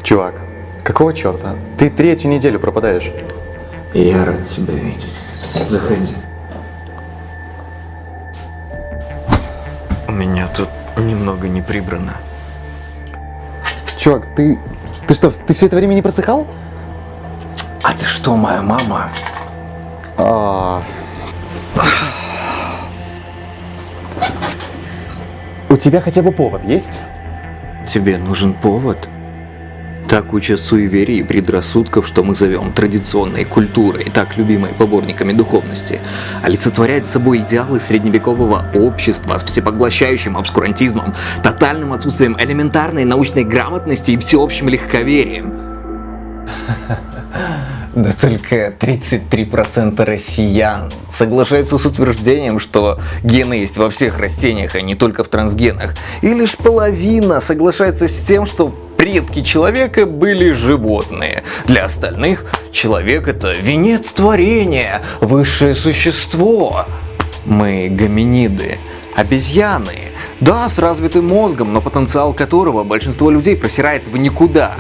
Чувак, какого черта? Ты 3-ю неделю пропадаешь. Я рад тебя видеть. Заходи. У меня тут немного не прибрано. Чувак, ты что, ты все это время не просыхал? А ты что, моя мама? У тебя хотя бы повод есть? Тебе нужен повод? Та куча суеверий и предрассудков, что мы зовем традиционной культурой, так любимой поборниками духовности, олицетворяет собой идеалы средневекового общества с всепоглощающим обскурантизмом, тотальным отсутствием элементарной научной грамотности и всеобщим легковерием. Да только 33% россиян соглашаются с утверждением, что гены есть во всех растениях, а не только в трансгенах. И лишь половина соглашается с тем, что предки человека были животные. Для остальных человек — это венец творения, высшее существо. Мы гоминиды, обезьяны. Да, с развитым мозгом, но потенциал которого большинство людей просирает в никуда.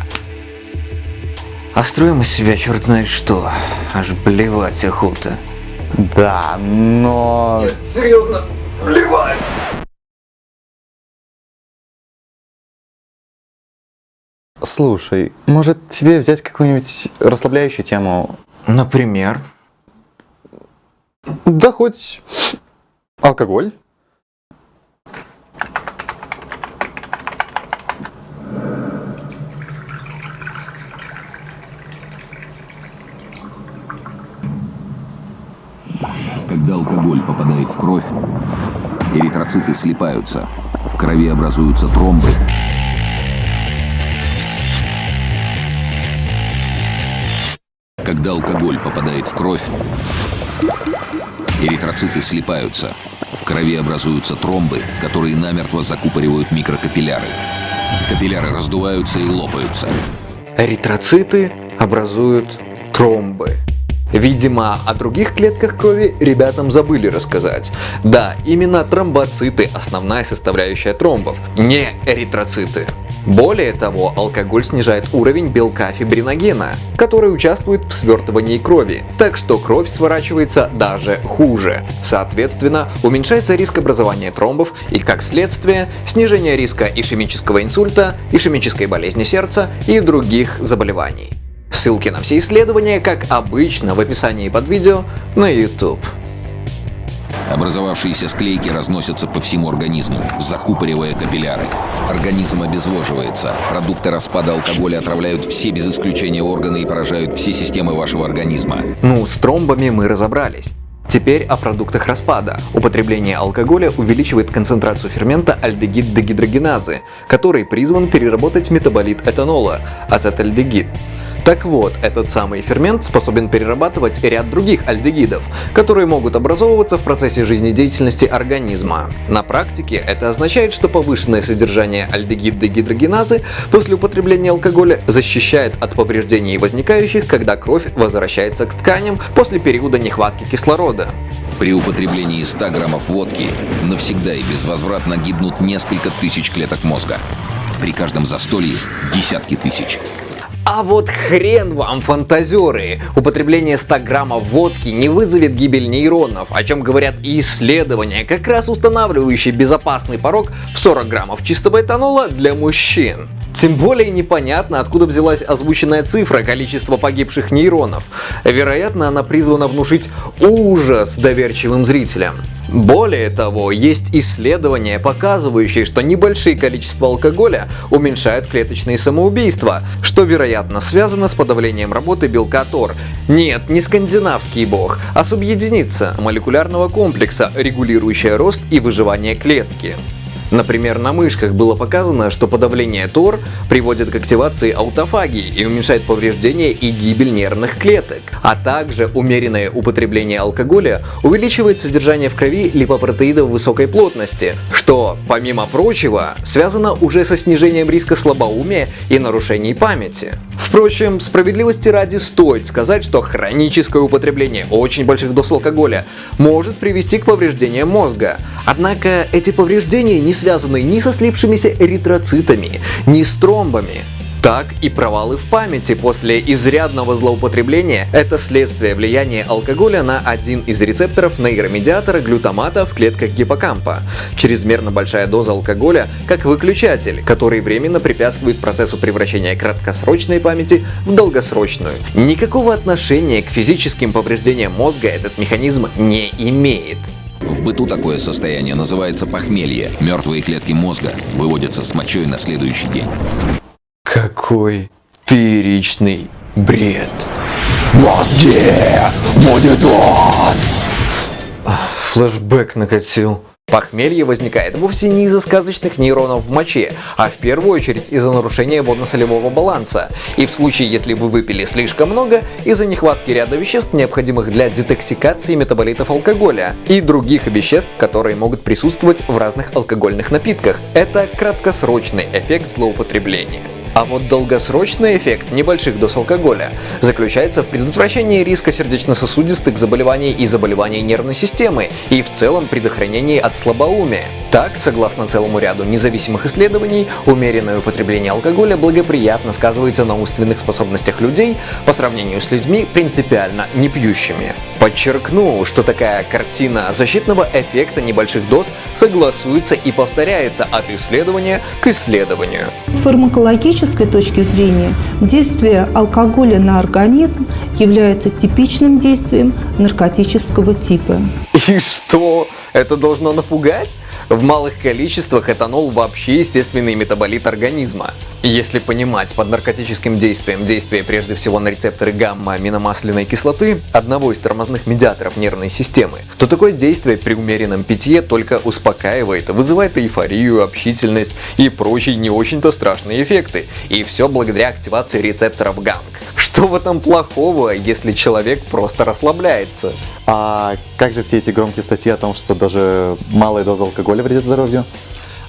А строим из себя черт знает что. Аж блевать охота. Да, но... Нет, серьезно, блевать! Слушай, может тебе взять какую-нибудь расслабляющую тему? Например? Да хоть алкоголь. Когда алкоголь попадает в кровь, эритроциты слипаются, в крови образуются тромбы. Когда алкоголь попадает в кровь, эритроциты слипаются, в крови образуются тромбы, которые намертво закупоривают микрокапилляры. Капилляры раздуваются и лопаются. Эритроциты образуют тромбы. Видимо, о других клетках крови ребятам забыли рассказать. Да, именно тромбоциты – основная составляющая тромбов, не эритроциты. Более того, алкоголь снижает уровень белка фибриногена, который участвует в свертывании крови, так что кровь сворачивается даже хуже. Соответственно, уменьшается риск образования тромбов и, как следствие, снижение риска ишемического инсульта, ишемической болезни сердца и других заболеваний. Ссылки на все исследования, как обычно, в описании под видео на YouTube. Образовавшиеся склейки разносятся по всему организму, закупоривая капилляры. Организм обезвоживается. Продукты распада алкоголя отравляют все без исключения органы и поражают все системы вашего организма. Ну, с тромбами мы разобрались. Теперь о продуктах распада. Употребление алкоголя увеличивает концентрацию фермента альдегид-дегидрогеназы, который призван переработать метаболит этанола – ацетальдегид. Так вот, этот самый фермент способен перерабатывать ряд других альдегидов, которые могут образовываться в процессе жизнедеятельности организма. На практике это означает, что повышенное содержание альдегид-дегидрогеназы после употребления алкоголя защищает от повреждений, возникающих, когда кровь возвращается к тканям после периода нехватки кислорода. При употреблении 100 граммов водки навсегда и безвозвратно гибнут несколько тысяч клеток мозга. При каждом застолье десятки тысяч. А вот хрен вам, фантазеры! Употребление 100 граммов водки не вызовет гибель нейронов, о чем говорят и исследования, как раз устанавливающие безопасный порог в 40 граммов чистого этанола для мужчин. Тем более непонятно, откуда взялась озвученная цифра количества погибших нейронов. Вероятно, она призвана внушить ужас доверчивым зрителям. Более того, есть исследования, показывающие, что небольшие количества алкоголя уменьшают клеточные самоубийства, что, вероятно, связано с подавлением работы белка ТОР. Нет, не скандинавский бог, а субъединица молекулярного комплекса, регулирующая рост и выживание клетки. Например, на мышках было показано, что подавление ТОР приводит к активации аутофагии и уменьшает повреждение и гибель нервных клеток. А также умеренное употребление алкоголя увеличивает содержание в крови липопротеидов высокой плотности, что, помимо прочего, связано уже со снижением риска слабоумия и нарушений памяти. Впрочем, справедливости ради стоит сказать, что хроническое употребление очень больших доз алкоголя может привести к повреждениям мозга. Однако эти повреждения не связаны ни со слипшимися эритроцитами, ни с тромбами. Так и провалы в памяти после изрядного злоупотребления – это следствие влияния алкоголя на один из рецепторов нейромедиатора глютамата в клетках гиппокампа. Чрезмерно большая доза алкоголя как выключатель, который временно препятствует процессу превращения краткосрочной памяти в долгосрочную. Никакого отношения к физическим повреждениям мозга этот механизм не имеет. В быту такое состояние называется похмелье. Мертвые клетки мозга выводятся с мочой на следующий день. Какой фееричный бред. Мозги! Будет вас! Флэшбэк накатил. Похмелье возникает вовсе не из-за сказочных нейронов в моче, а в первую очередь из-за нарушения водно-солевого баланса. И в случае, если вы выпили слишком много, из-за нехватки ряда веществ, необходимых для детоксикации метаболитов алкоголя и других веществ, которые могут присутствовать в разных алкогольных напитках. Это краткосрочный эффект злоупотребления. А вот долгосрочный эффект небольших доз алкоголя заключается в предотвращении риска сердечно-сосудистых заболеваний и заболеваний нервной системы и в целом предохранении от слабоумия. Так, согласно целому ряду независимых исследований, умеренное употребление алкоголя благоприятно сказывается на умственных способностях людей по сравнению с людьми, принципиально не пьющими. Подчеркну, что такая картина защитного эффекта небольших доз согласуется и повторяется от исследования к исследованию. С фармакологической точки зрения действие алкоголя на организм является типичным действием наркотического типа. И что? Это должно напугать? В малых количествах этанол вообще естественный метаболит организма. И если понимать под наркотическим действием действие прежде всего на рецепторы гамма-аминомасляной кислоты, одного из тормозных медиаторов нервной системы, то такое действие при умеренном питье только успокаивает, вызывает эйфорию, общительность и прочие не очень-то страшные эффекты. И все благодаря активации рецепторов ГАМК. Что в этом плохого, если человек просто расслабляется? А как же все эти громкие статьи о том, что даже малая доза алкоголя вредит здоровью?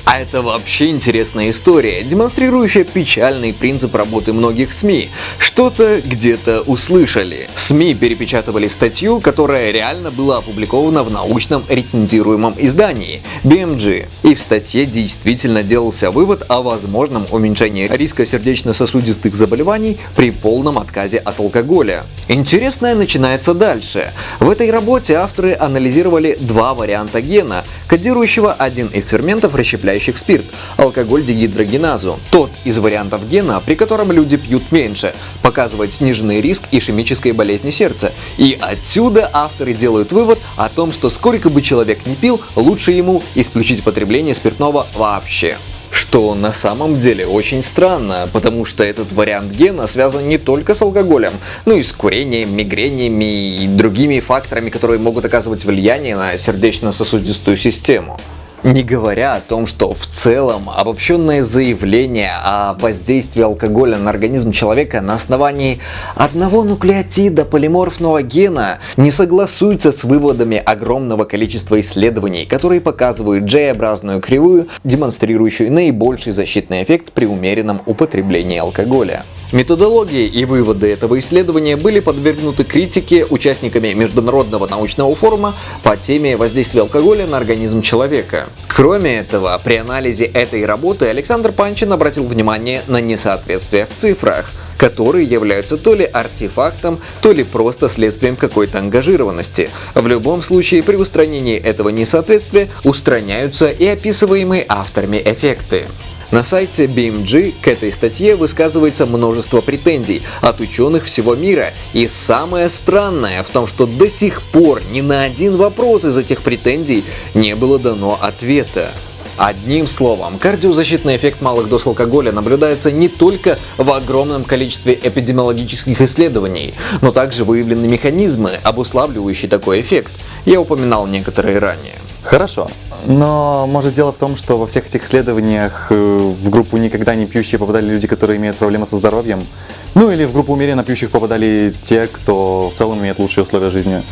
А это вообще интересная история, демонстрирующая печальный принцип работы многих СМИ. Что-то где-то услышали. СМИ перепечатывали статью, которая реально была опубликована в научном рецензируемом издании BMG. И в статье действительно делался вывод о возможном уменьшении риска сердечно-сосудистых заболеваний при полном отказе от алкоголя. Интересное начинается дальше. В этой работе авторы анализировали два варианта гена, кодирующего один из ферментов, расщепляющих спирт – алкоголь-дегидрогеназу. Тот из вариантов гена, при котором люди пьют меньше, показывает сниженный риск ишемической болезни сердца. И отсюда авторы делают вывод о том, что сколько бы человек ни пил, лучше ему исключить потребление спиртного вообще. Что на самом деле очень странно, потому что этот вариант гена связан не только с алкоголем, но и с курением, мигренями и другими факторами, которые могут оказывать влияние на сердечно-сосудистую систему. Не говоря о том, что в целом обобщенное заявление о воздействии алкоголя на организм человека на основании одного нуклеотида полиморфного гена не согласуется с выводами огромного количества исследований, которые показывают J-образную кривую, демонстрирующую наибольший защитный эффект при умеренном употреблении алкоголя. Методология и выводы этого исследования были подвергнуты критике участниками Международного научного форума по теме воздействия алкоголя на организм человека. Кроме этого, при анализе этой работы Александр Панчин обратил внимание на несоответствия в цифрах, которые являются то ли артефактом, то ли просто следствием какой-то ангажированности. В любом случае, при устранении этого несоответствия устраняются и описываемые авторами эффекты. На сайте BMG к этой статье высказывается множество претензий от ученых всего мира, и самое странное в том, что до сих пор ни на один вопрос из этих претензий не было дано ответа. Одним словом, кардиозащитный эффект малых доз алкоголя наблюдается не только в огромном количестве эпидемиологических исследований, но также выявлены механизмы, обуславливающие такой эффект. Я упоминал некоторые ранее. Хорошо, но может дело в том, что во всех этих исследованиях в группу никогда не пьющие попадали люди, которые имеют проблемы со здоровьем? Ну или в группу умеренно пьющих попадали те, кто в целом имеет лучшие условия жизни?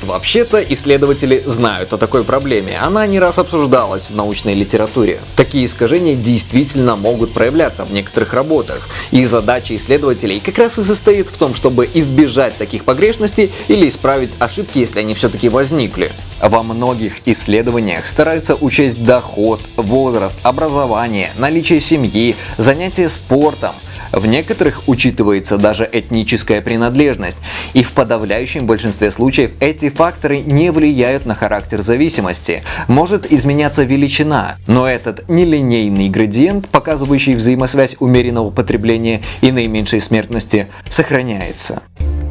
Вообще-то исследователи знают о такой проблеме, она не раз обсуждалась в научной литературе. Такие искажения действительно могут проявляться в некоторых работах, и задача исследователей как раз и состоит в том, чтобы избежать таких погрешностей или исправить ошибки, если они все-таки возникли. Во многих исследованиях стараются учесть доход, возраст, образование, наличие семьи, занятия спортом. В некоторых учитывается даже этническая принадлежность, и в подавляющем большинстве случаев эти факторы не влияют на характер зависимости. Может изменяться величина, но этот нелинейный градиент, показывающий взаимосвязь умеренного потребления и наименьшей смертности, сохраняется.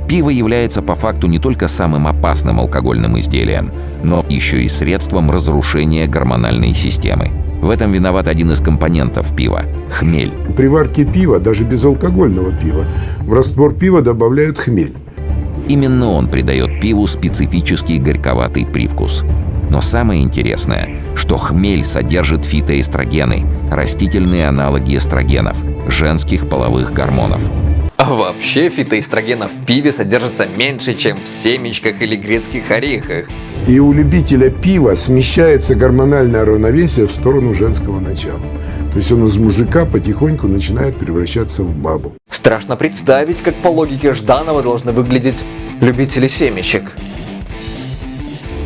Пиво является по факту не только самым опасным алкогольным изделием, но еще и средством разрушения гормональной системы. В этом виноват один из компонентов пива – хмель. При варке пива, даже безалкогольного пива, в раствор пива добавляют хмель. Именно он придает пиву специфический горьковатый привкус. Но самое интересное, что хмель содержит фитоэстрогены – растительные аналоги эстрогенов, женских половых гормонов. А вообще фитоэстрогенов в пиве содержится меньше, чем в семечках или грецких орехах. И у любителя пива смещается гормональное равновесие в сторону женского начала. То есть он из мужика потихоньку начинает превращаться в бабу. Страшно представить, как по логике Жданова должны выглядеть любители семечек.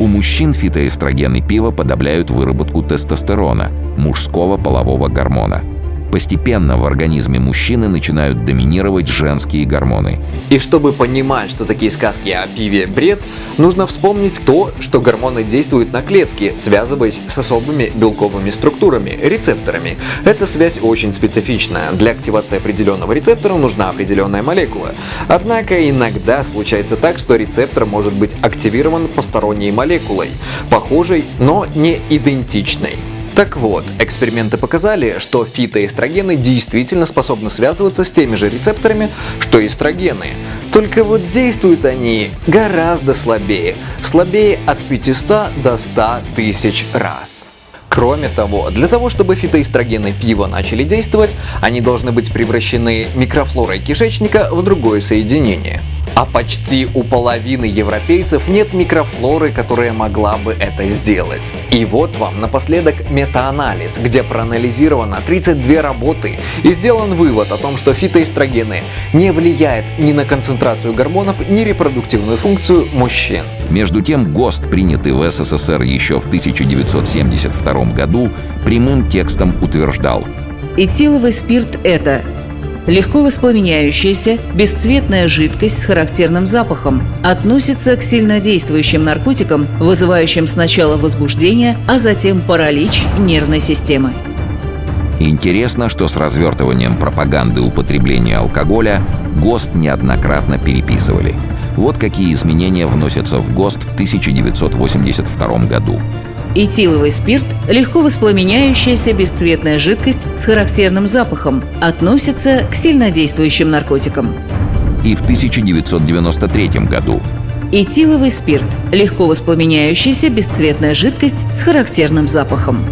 У мужчин фитоэстрогены пива подавляют выработку тестостерона, мужского полового гормона. Постепенно в организме мужчины начинают доминировать женские гормоны. И чтобы понимать, что такие сказки о пиве бред, нужно вспомнить то, что гормоны действуют на клетки, связываясь с особыми белковыми структурами, рецепторами. Эта связь очень специфичная. Для активации определенного рецептора нужна определенная молекула. Однако иногда случается так, что рецептор может быть активирован посторонней молекулой, похожей, но не идентичной. Так вот, эксперименты показали, что фитоэстрогены действительно способны связываться с теми же рецепторами, что и эстрогены. Только вот действуют они гораздо слабее. Слабее от 500 до 100 тысяч раз. Кроме того, для того, чтобы фитоэстрогены пива начали действовать, они должны быть превращены микрофлорой кишечника в другое соединение. А почти у половины европейцев нет микрофлоры, которая могла бы это сделать. И вот вам напоследок метаанализ, где проанализировано 32 работы и сделан вывод о том, что фитоэстрогены не влияют ни на концентрацию гормонов, ни репродуктивную функцию мужчин. Между тем, ГОСТ, принятый в СССР еще в 1972 году, прямым текстом утверждал: этиловый спирт – это легко воспламеняющаяся, бесцветная жидкость с характерным запахом. Относится к сильнодействующим наркотикам, вызывающим сначала возбуждение, а затем паралич нервной системы. Интересно, что с развертыванием пропаганды употребления алкоголя ГОСТ неоднократно переписывали. Вот какие изменения вносятся в ГОСТ в 1982 году. Этиловый спирт – легко воспламеняющаяся бесцветная жидкость с характерным запахом. Относится к сильнодействующим наркотикам. И в 1993 году. Этиловый спирт – легко воспламеняющаяся бесцветная жидкость с характерным запахом.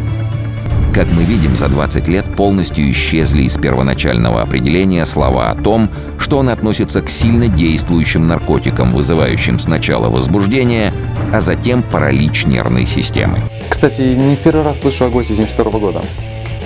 Как мы видим, за 20 лет полностью исчезли из первоначального определения слова о том, что он относится к сильно действующим наркотикам, вызывающим сначала возбуждение, а затем паралич нервной системы. Кстати, не в первый раз слышу о ГОСТе 1972 года.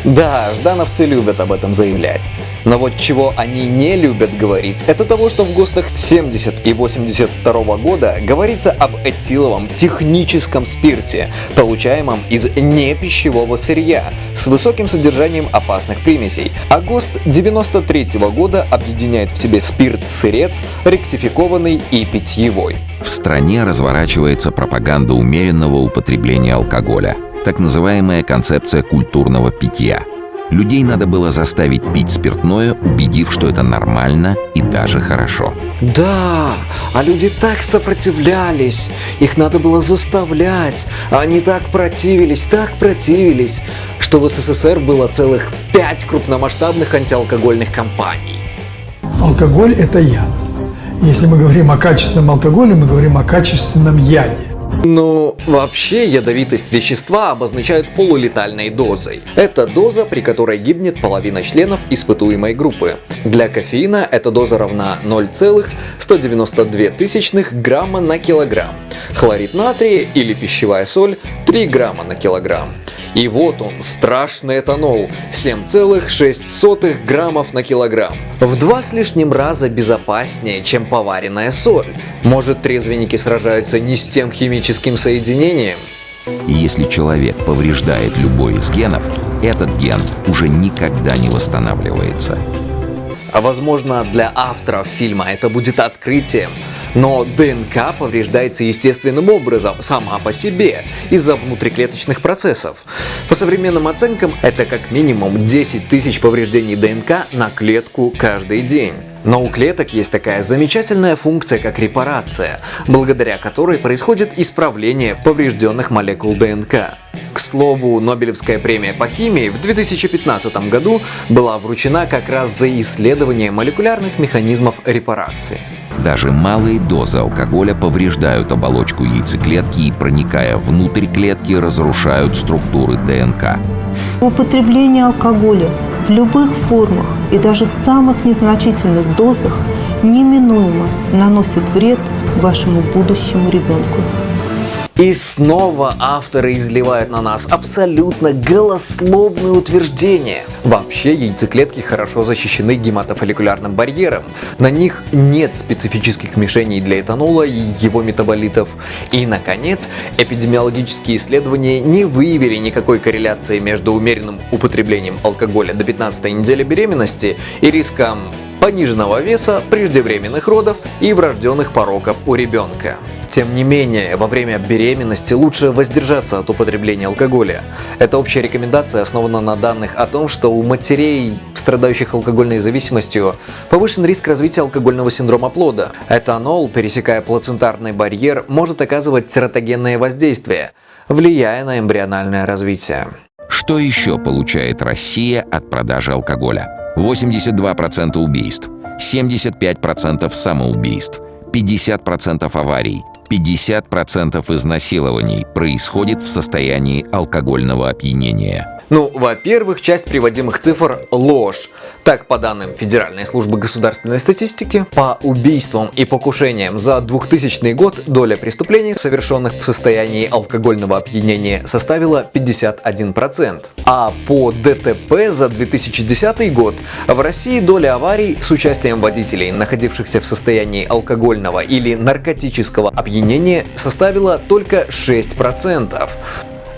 Да, ждановцы любят об этом заявлять. Но вот чего они не любят говорить, это того, что в ГОСТах 70 и 82 года говорится об этиловом техническом спирте, получаемом из непищевого сырья, с высоким содержанием опасных примесей. А ГОСТ 93 года объединяет в себе спирт-сырец, ректификованный и питьевой. В стране разворачивается пропаганда умеренного употребления алкоголя. Так называемая концепция культурного питья. Людей надо было заставить пить спиртное, убедив, что это нормально и даже хорошо. Да, а люди так сопротивлялись, их надо было заставлять, а они так противились, что в СССР было целых 5 крупномасштабных антиалкогольных кампаний. Алкоголь – это яд. Если мы говорим о качественном алкоголе, мы говорим о качественном яде. Ну, вообще ядовитость вещества обозначают полулетальной дозой. Это доза, при которой гибнет половина членов испытуемой группы. Для кофеина эта доза равна 0,192 грамма на килограмм. Хлорид натрия или пищевая соль 3 грамма на килограмм. И вот он, страшный этанол, 7,6 граммов на килограмм. В 2 с лишним раза безопаснее, чем поваренная соль. Может, трезвенники сражаются не с тем химическим соединением? Если человек повреждает любой из генов, этот ген уже никогда не восстанавливается. А возможно, для авторов фильма это будет открытием. Но ДНК повреждается естественным образом, сама по себе, из-за внутриклеточных процессов. По современным оценкам, это как минимум 10 тысяч повреждений ДНК на клетку каждый день. Но у клеток есть такая замечательная функция, как репарация, благодаря которой происходит исправление поврежденных молекул ДНК. К слову, Нобелевская премия по химии в 2015 году была вручена как раз за исследование молекулярных механизмов репарации. Даже малые дозы алкоголя повреждают оболочку яйцеклетки и, проникая внутрь клетки, разрушают структуры ДНК. Употребление алкоголя в любых формах и даже самых незначительных дозах неминуемо наносит вред вашему будущему ребенку. И снова авторы изливают на нас абсолютно голословные утверждения. Вообще яйцеклетки хорошо защищены гематофолликулярным барьером. На них нет специфических мишеней для этанола и его метаболитов. И, наконец, эпидемиологические исследования не выявили никакой корреляции между умеренным употреблением алкоголя до 15-й недели беременности и риском пониженного веса, преждевременных родов и врожденных пороков у ребенка. Тем не менее, во время беременности лучше воздержаться от употребления алкоголя. Эта общая рекомендация основана на данных о том, что у матерей, страдающих алкогольной зависимостью, повышен риск развития алкогольного синдрома плода. Этанол, пересекая плацентарный барьер, может оказывать тератогенное воздействие, влияя на эмбриональное развитие. Что еще получает Россия от продажи алкоголя? 82% убийств, 75% самоубийств, 50% аварий, 50% изнасилований происходит в состоянии алкогольного опьянения. Ну, во-первых, часть приводимых цифр – ложь. Так, по данным Федеральной службы государственной статистики, по убийствам и покушениям за 2000 год доля преступлений, совершенных в состоянии алкогольного опьянения, составила 51%. А по ДТП за 2010 год в России доля аварий с участием водителей, находившихся в состоянии алкогольного или наркотического опьянения, составила только 6%.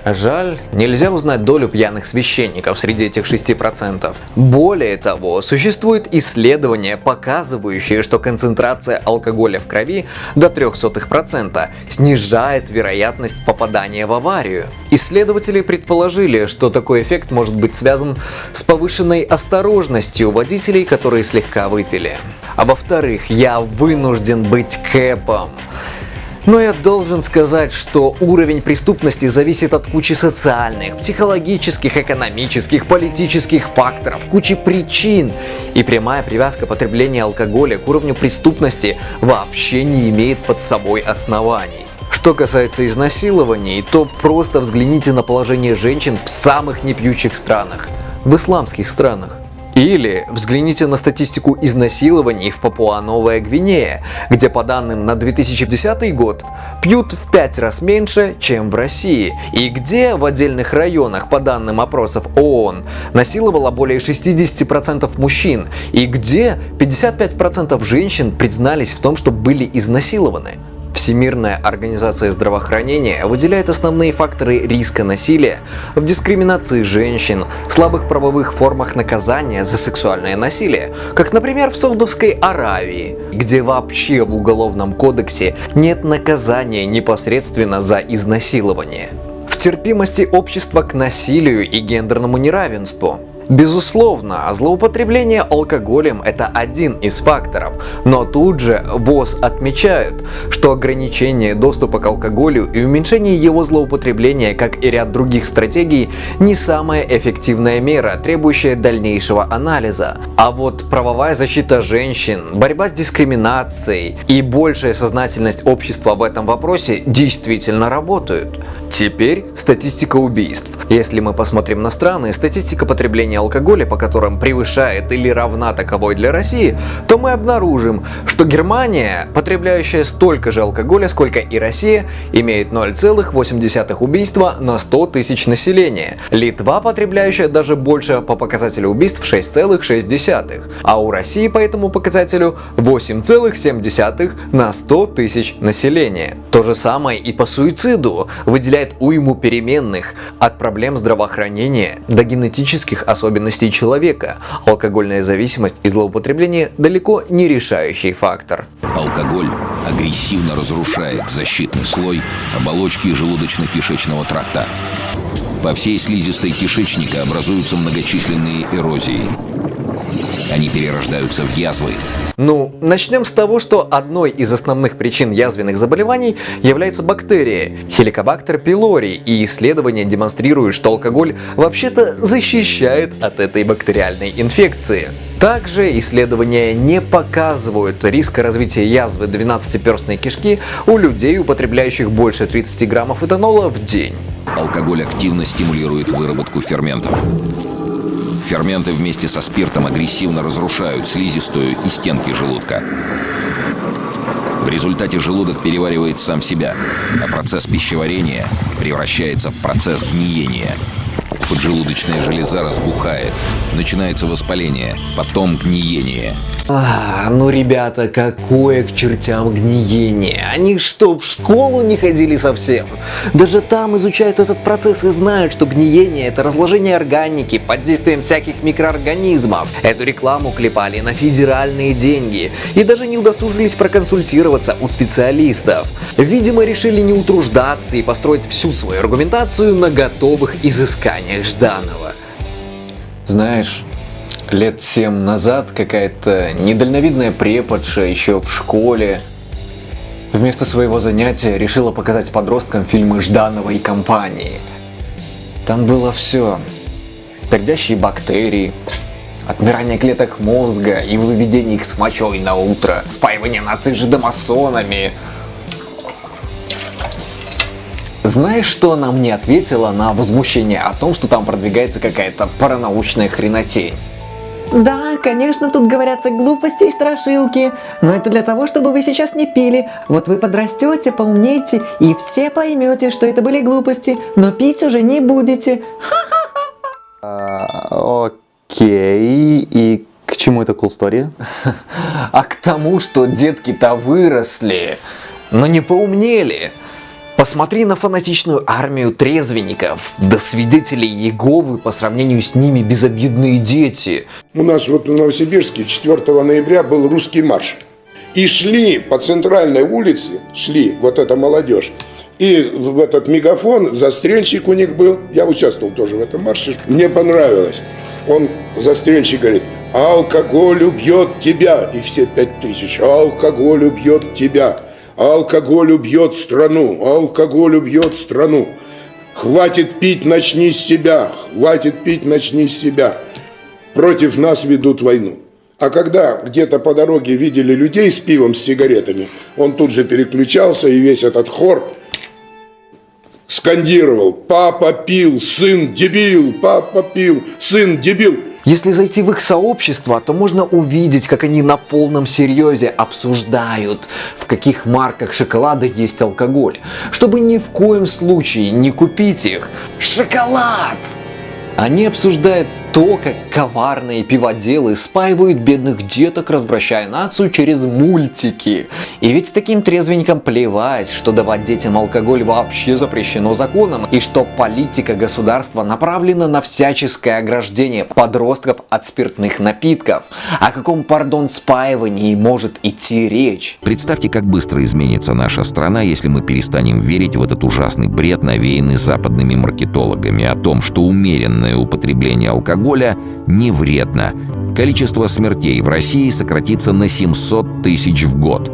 Жаль, нельзя узнать долю пьяных священников среди этих 6%. Более того, существует исследование, показывающее, что концентрация алкоголя в крови до 0,03% снижает вероятность попадания в аварию. Исследователи предположили, что такой эффект может быть связан с повышенной осторожностью водителей, которые слегка выпили. А во-вторых, я вынужден быть кэпом. Но я должен сказать, что уровень преступности зависит от кучи социальных, психологических, экономических, политических факторов, кучи причин. И прямая привязка потребления алкоголя к уровню преступности вообще не имеет под собой оснований. Что касается изнасилований, то просто взгляните на положение женщин в самых непьющих странах, в исламских странах. Или взгляните на статистику изнасилований в Папуа-Новая Гвинея, где по данным на 2010 год пьют в 5 раз меньше, чем в России, и где в отдельных районах, по данным опросов ООН, насиловало более 60% мужчин, и где 55% женщин признались в том, что были изнасилованы. Всемирная организация здравоохранения выделяет основные факторы риска насилия в дискриминации женщин, слабых правовых формах наказания за сексуальное насилие, как, например, в Саудовской Аравии, где вообще в Уголовном кодексе нет наказания непосредственно за изнасилование. В терпимости общества к насилию и гендерному неравенству. Безусловно, злоупотребление алкоголем – это один из факторов, но тут же ВОЗ отмечают, что ограничение доступа к алкоголю и уменьшение его злоупотребления, как и ряд других стратегий, не самая эффективная мера, требующая дальнейшего анализа. А вот правовая защита женщин, борьба с дискриминацией и большая сознательность общества в этом вопросе действительно работают. Теперь статистика убийств. Если мы посмотрим на страны, статистика потребления алкоголя, по которым превышает или равна таковой для России, то мы обнаружим, что Германия, потребляющая столько же алкоголя, сколько и Россия, имеет 0,8 убийства на 100 тысяч населения. Литва, потребляющая даже больше по показателю убийств 6,6, а у России по этому показателю 8,7 на 100 тысяч населения. То же самое и по суициду, выделяет уйму переменных, от проблем здравоохранения до генетических особенностей человека. Алкогольная зависимость и злоупотребление далеко не решающий фактор. Алкоголь агрессивно разрушает защитный слой оболочки желудочно-кишечного тракта. По всей слизистой кишечника образуются многочисленные эрозии. Они перерождаются в язвы. Начнем с того, что одной из основных причин язвенных заболеваний является бактерия Helicobacter pylori, и исследования демонстрируют, что алкоголь вообще-то защищает от этой бактериальной инфекции. Также исследования не показывают риска развития язвы 12-перстной кишки у людей, употребляющих больше 30 граммов этанола в день. Алкоголь активно стимулирует выработку ферментов. Ферменты вместе со спиртом агрессивно разрушают слизистую и стенки желудка. В результате желудок переваривает сам себя, а процесс пищеварения превращается в процесс гниения. Поджелудочная железа разбухает, начинается воспаление, потом гниение. Ребята, какое к чертям гниение? Они что, в школу не ходили совсем? Даже там изучают этот процесс и знают, что гниение – это разложение органики под действием всяких микроорганизмов. Эту рекламу клепали на федеральные деньги и даже не удосужились проконсультироваться у специалистов. Видимо, решили не утруждаться и построить всю свою аргументацию на готовых изысканиях Жданова. Знаешь, лет 7 назад какая-то недальновидная преподша еще в школе вместо своего занятия решила показать подросткам фильмы Жданова и компании. Там было все. Пердящие бактерии, отмирание клеток мозга и выведение их с мочой на утро, спаивание наций жидомасонами. Знаешь, что она мне ответила на возмущение о том, что там продвигается какая-то паранаучная хренотень? Да, конечно, тут говорятся глупости и страшилки, но это для того, чтобы вы сейчас не пили. Вот вы подрастете, поумнеете и все поймете, что это были глупости, но пить уже не будете. Окей, и к чему это cool story? А к тому, что детки-то выросли, но не поумнели. Посмотри на фанатичную армию трезвенников, да свидетелей Иеговы по сравнению с ними безобидные дети. У нас вот в Новосибирске 4 ноября был русский марш. И шли по центральной улице, вот эта молодежь. И в этот мегафон, застрельщик у них был, я участвовал тоже в этом марше. Мне понравилось. Он, застрельщик, говорит: алкоголь убьет тебя. И все 5000. Алкоголь убьет тебя. Алкоголь убьет страну, алкоголь убьет страну. Хватит пить, начни с себя, хватит пить, начни с себя. Против нас ведут войну. А когда где-то по дороге видели людей с пивом, с сигаретами, он тут же переключался, и весь этот хор скандировал: папа пил, сын дебил, папа пил, сын дебил. Если зайти в их сообщество, то можно увидеть, как они на полном серьезе обсуждают, в каких марках шоколада есть алкоголь, чтобы ни в коем случае не купить их. Шоколад! Они обсуждают то, как коварные пиводелы спаивают бедных деток, развращая нацию через мультики. И ведь таким трезвенникам плевать, что давать детям алкоголь вообще запрещено законом, и что политика государства направлена на всяческое ограждение подростков от спиртных напитков. О каком, спаивании может идти речь? Представьте, как быстро изменится наша страна, если мы перестанем верить в этот ужасный бред, навеянный западными маркетологами, о том, что умеренное употребление алкоголя алкоголя не вредно. Количество смертей в России сократится на 700 тысяч в год.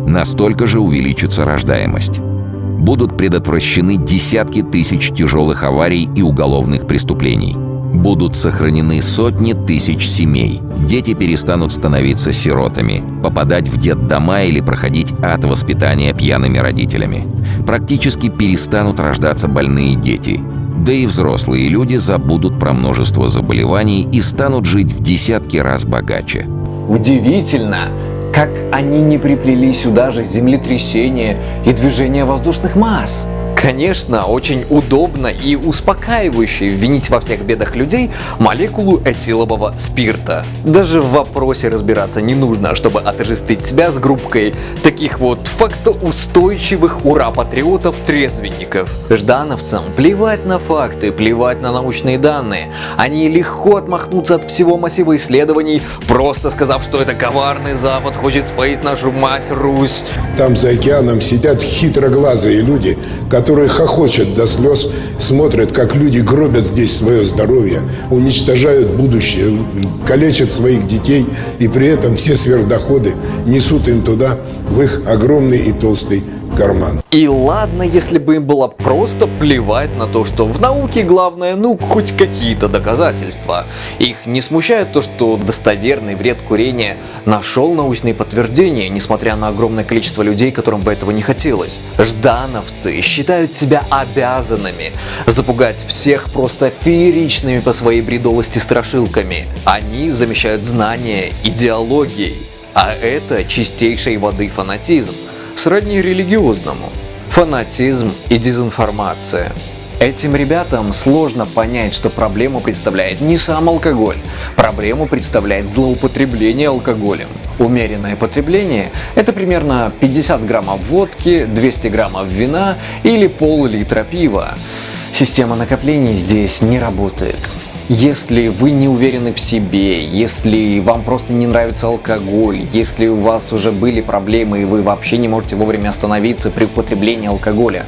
Настолько же увеличится рождаемость. Будут предотвращены десятки тысяч тяжелых аварий и уголовных преступлений. Будут сохранены сотни тысяч семей. Дети перестанут становиться сиротами, попадать в детдома или проходить ад воспитания пьяными родителями. Практически перестанут рождаться больные дети. Да и взрослые люди забудут про множество заболеваний и станут жить в десятки раз богаче. Удивительно, как они не приплели сюда же землетрясения и движение воздушных масс. Конечно, очень удобно и успокаивающе винить во всех бедах людей молекулу этилового спирта. Даже в вопросе разбираться не нужно, чтобы отождествить себя с группкой таких вот фактоустойчивых ура-патриотов-трезвенников. Ждановцам плевать на факты, плевать на научные данные. Они легко отмахнутся от всего массива исследований, просто сказав, что это коварный Запад хочет споить нашу мать Русь. Там за океаном сидят хитроглазые люди, которые хохочут до слез, смотрят, как люди гробят здесь свое здоровье, уничтожают будущее, калечат своих детей, и при этом все сверхдоходы несут им туда, в их огромный и толстый карман. И ладно, если бы им было просто плевать на то, что в науке главное, хоть какие-то доказательства. Их не смущает то, что достоверный вред курения нашел научные подтверждения, несмотря на огромное количество людей, которым бы этого не хотелось. Ждановцы считают себя обязанными запугать всех просто фееричными по своей бредовости страшилками. Они замещают знания идеологией, а это чистейшей воды фанатизм. Сродни религиозному. Фанатизм и дезинформация. Этим ребятам сложно понять, что проблему представляет не сам алкоголь. Проблему представляет злоупотребление алкоголем. Умеренное потребление – это примерно 50 граммов водки, 200 граммов вина или пол-литра пива. Система накоплений здесь не работает. Если вы не уверены в себе, если вам просто не нравится алкоголь, если у вас уже были проблемы и вы вообще не можете вовремя остановиться при употреблении алкоголя,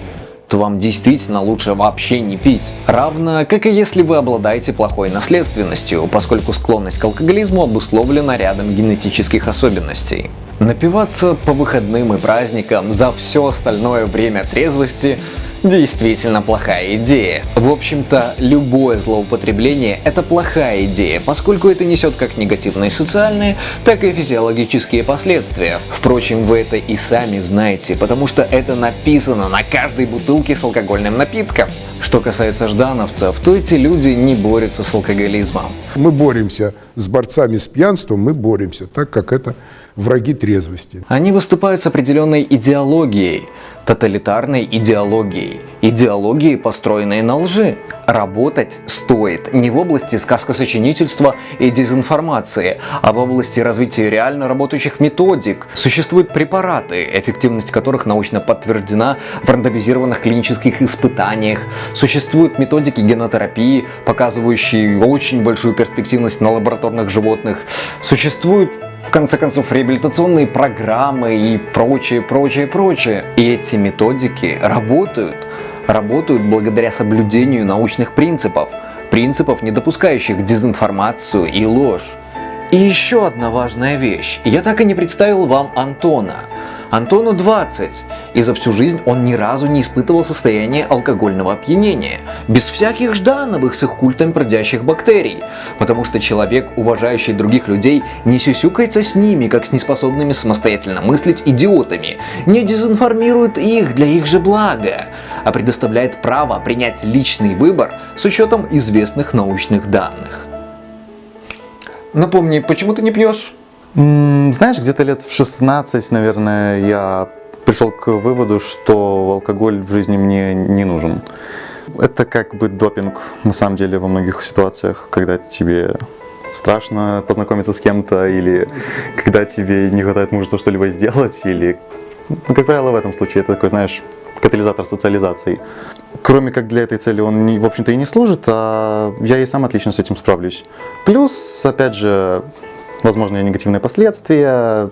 то вам действительно лучше вообще не пить. Равно как и если вы обладаете плохой наследственностью, поскольку склонность к алкоголизму обусловлена рядом генетических особенностей. Напиваться по выходным и праздникам за все остальное время трезвости действительно плохая идея. В общем-то, любое злоупотребление – это плохая идея, поскольку это несет как негативные социальные, так и физиологические последствия. Впрочем, вы это и сами знаете, потому что это написано на каждой бутылке с алкогольным напитком. Что касается ждановцев, то эти люди не борются с алкоголизмом. Мы боремся с борцами с пьянством, мы боремся, так как это враги трезвости. Они выступают с определенной идеологией, тоталитарной идеологией, идеологией, построенной на лжи. Работать стоит не в области сказкосочинительства и дезинформации, а в области развития реально работающих методик. Существуют препараты, эффективность которых научно подтверждена в рандомизированных клинических испытаниях. Существуют методики генотерапии, показывающие очень большую перспективность на лабораторных животных. Существуют, в конце концов, реабилитационные программы и прочее. И эти методики работают благодаря соблюдению научных принципов, не допускающих дезинформацию и ложь. И еще одна важная вещь. Я так и не представил вам Антона. Антону 20, и за всю жизнь он ни разу не испытывал состояние алкогольного опьянения, без всяких Ждановых с их культом пердящих бактерий, потому что человек, уважающий других людей, не сюсюкается с ними, как с неспособными самостоятельно мыслить идиотами, не дезинформирует их для их же блага, а предоставляет право принять личный выбор с учетом известных научных данных. Напомни, почему ты не пьешь? Знаешь, где-то лет в 16, наверное, я пришел к выводу, что алкоголь в жизни мне не нужен. Это как бы допинг, на самом деле, во многих ситуациях, когда тебе страшно познакомиться с кем-то, или когда тебе не хватает мужества что-либо сделать, или, как правило, в этом случае это такой, знаешь, катализатор социализации. Кроме как для этой цели он, в общем-то, и не служит, а я и сам отлично с этим справлюсь. Плюс, опять же, возможные негативные последствия,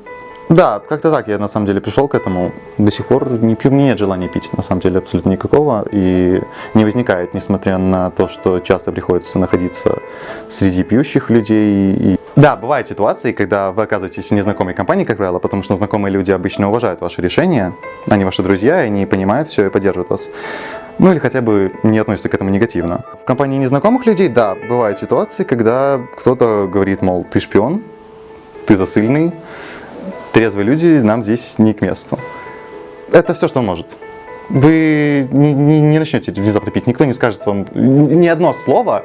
Да, как-то так я на самом деле пришел к этому. До сих пор не пью, мне нет желания пить, на самом деле абсолютно никакого. И не возникает, несмотря на то, что часто приходится находиться среди пьющих людей. И... Да, бывают ситуации, когда вы оказываетесь в незнакомой компании, как правило, потому что знакомые люди обычно уважают ваши решения, они ваши друзья, и они понимают все и поддерживают вас. Ну или хотя бы не относятся к этому негативно. В компании незнакомых людей, да, бывают ситуации, когда кто-то говорит, мол, ты шпион, ты засыльный, трезвые люди нам здесь не к месту. Это все, что он может. Вы не начнете внезапно пить, никто не скажет вам, ни одно слово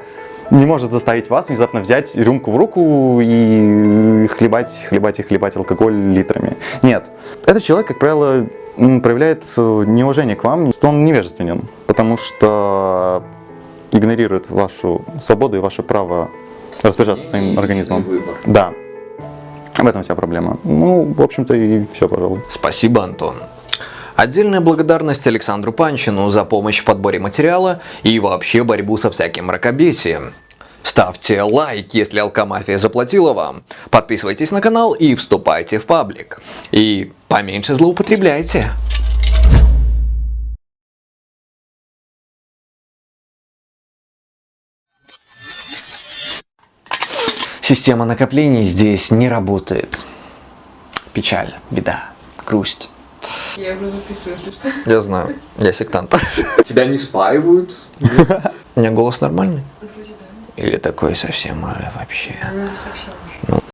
не может заставить вас внезапно взять рюмку в руку и хлебать алкоголь литрами. Нет. Этот человек, как правило, проявляет неуважение к вам, что он невежественен, потому что игнорирует вашу свободу и ваше право распоряжаться своим организмом. Да. В этом вся проблема. Ну, в общем-то, и все, пожалуй. Спасибо, Антон. Отдельная благодарность Александру Панчину за помощь в подборе материала и вообще борьбу со всяким мракобесием. Ставьте лайк, если Алкомафия заплатила вам. Подписывайтесь на канал и вступайте в паблик. И поменьше злоупотребляйте. Система накоплений здесь не работает. Печаль, беда, грусть. Я уже записываю, если что. Я знаю, я сектант. Тебя не спаивают? У меня голос нормальный? Вроде да. Или такой совсем уже вообще? Ну, совсем уже. Ну